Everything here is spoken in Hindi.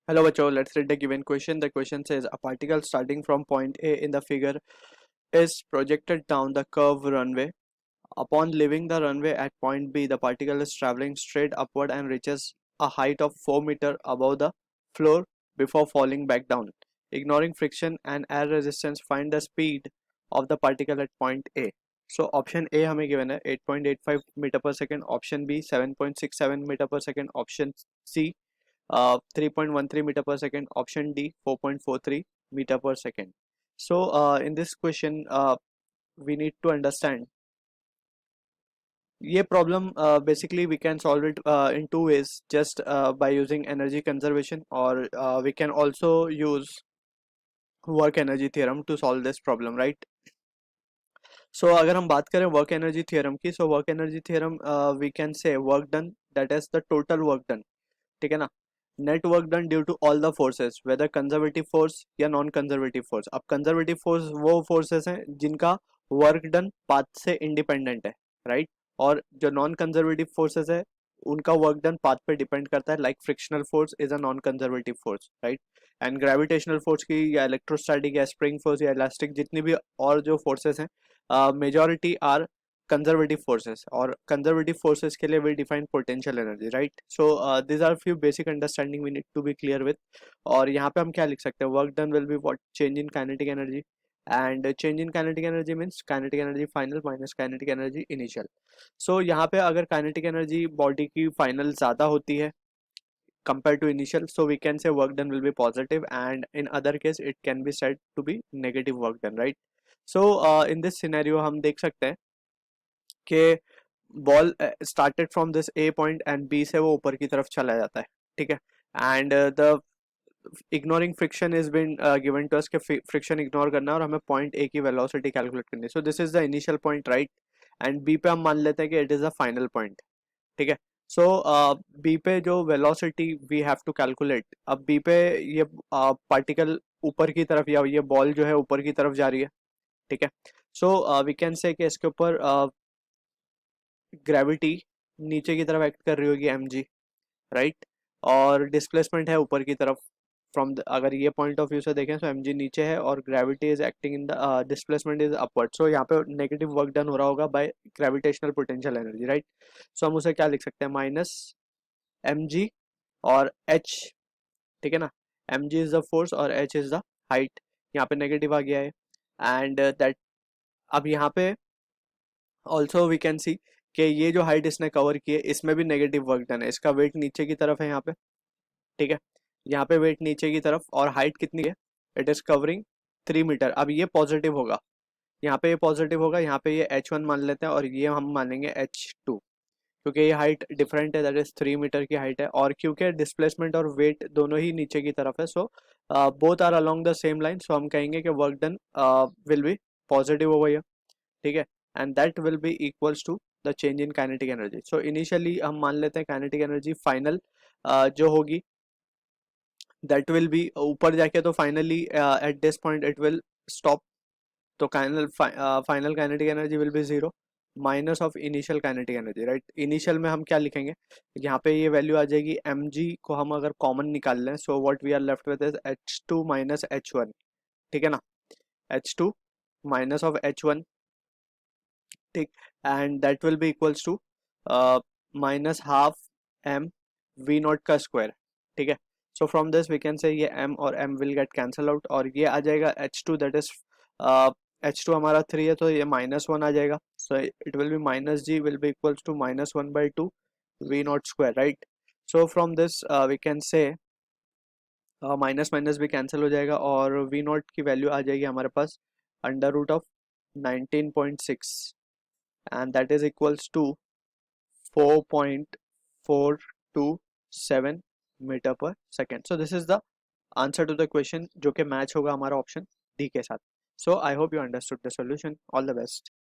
Hello, Bacho. Let's read the given question. The question says a particle starting from point A in the figure is projected down the curved runway. Upon leaving the runway at point B, the particle is traveling straight upward and reaches a height of 4 meters above the floor before falling back down. Ignoring friction and air resistance, find the speed of the particle at point A. So option A हमें given है 8.85 meter per second, option B 7.67 meter per second, option C 3.13 meter per second, option D 4.43 meter per second. So in this question we need to understand ये problem basically we can solve it in two ways, just by using energy conservation, or we can also use work energy theorem to solve this problem, right? So अगर हम बात करें वर्क एनर्जी थ्योरम की, so work energy theorem we can say work done that is the total work done, ठीक है ना, net work done due to all the forces whether conservative force या नॉन कंजर्वेटिव फोर्स. अब कंजर्वेटिव फोर्स वो फोर्सेस हैं जिनका वर्क डन पाथ से इंडिपेंडेंट है, राइट? और जो नॉन कंजर्वेटिव फोर्सेस है उनका वर्क डन पाथ पे डिपेंड करता है, like frictional force is a non conservative force, right? And gravitational force की या इलेक्ट्रोस्टैटिक या स्प्रिंग फोर्स या इलास्टिक जितनी भी और जो फोर्सेस हैं मेजॉरिटी आर conservative forces, और conservative forces के लिए we define potential energy, right? So these are few basic understanding we need to be clear with. और यहाँ पे हम क्या लिख सकते हैं, work done will be what, change in kinetic energy, and change in kinetic energy means kinetic energy final minus kinetic energy initial. So यहाँ पे अगर kinetic energy body की final ज़्यादा होती है compared to initial, so we can say work done will be positive, and in other case it can be said to be negative work done, right? So in this scenario हम देख सकते हैं कि ball started from this A point and B से वो ऊपर की तरफ चला जाता है, ठीक है, and the ignoring friction is been given to us कि फ्रिक्शन इग्नोर करना है और हमें पॉइंट ए की वेलोसिटी कैलकुलेट करनी है. So this is the initial point, right? And B पे हम मान लेते हैं कि it is the final point, ठीक है. सो बी पे जो velocity we have to calculate, अब बी पे ये पार्टिकल ऊपर की तरफ या ये बॉल जो है ऊपर की तरफ जा रही है, ठीक है. सो वी कैन से कि इसके ऊपर ग्रेविटी नीचे की तरफ एक्ट कर रही होगी mg, राइट? और डिस्प्लेसमेंट है ऊपर की तरफ फ्रॉम अगर ये पॉइंट ऑफ व्यू से देखें तो mg नीचे है और gravity is acting in the displacement is upward. So यहाँ पे नेगेटिव वर्क डन हो रहा होगा by gravitational potential energy, right? So हम उसे क्या लिख सकते हैं, माइनस mg और h, ठीक है ना. mg इज द फोर्स और h इज द हाइट. यहाँ पे नेगेटिव आ गया है, एंड दैट अब यहाँ पे ऑल्सो वी कैन सी कि ये जो हाइट इसने कवर की है इसमें भी नेगेटिव वर्क डन है, इसका वेट नीचे की तरफ है यहाँ पे, ठीक है. यहाँ पे वेट नीचे की तरफ और हाइट कितनी है, इट इज कवरिंग 3 मीटर. अब ये पॉजिटिव होगा, यहाँ पे ये पॉजिटिव होगा, यहाँ पे ये h1 मान लेते हैं और ये हम मानेंगे h2, क्योंकि ये हाइट डिफरेंट है, दैट इज 3 मीटर की हाइट है, और क्योंकि डिस्प्लेसमेंट और वेट दोनों ही नीचे की तरफ है, so both are along the same line, so हम कहेंगे कि work done will be positive over here, ठीक है. And that will be equals to the change in kinetic energy. So initially हम मान लेते हैं काइनेटिक एनर्जी फाइनल जो होगी दैट विल बी ऊपर जाके, तो finally at this point it will stop. तो final kinetic energy will be zero minus of initial kinetic energy, right? Initial में हम क्या लिखेंगे, यहाँ पे ये वैल्यू आ जाएगी mg को हम अगर कॉमन निकाल लें, so what we are left with is h2 minus h1, ठीक है ना, h2 माइनस ऑफ h1, ठीक, and that will be equals to minus half m v naught का स्क्वायर, ठीक है. So from this we can say ये m और m will get cancel out, और ये आ जाएगा h2 दैट इज h2 हमारा 3 है तो ये -1 आ जाएगा. So it will be minus g will be equals to -1/2 v not square, right? So from this we can say minus minus भी कैंसिल हो जाएगा और वी नॉट की वैल्यू आ जाएगी हमारे पास under root of 19.6, and that is equals to 4.427 metre पर second. So this is the answer to the question जो कि मैच होगा हमारा ऑप्शन डी के साथ. सो I hope you understood the solution. All the best.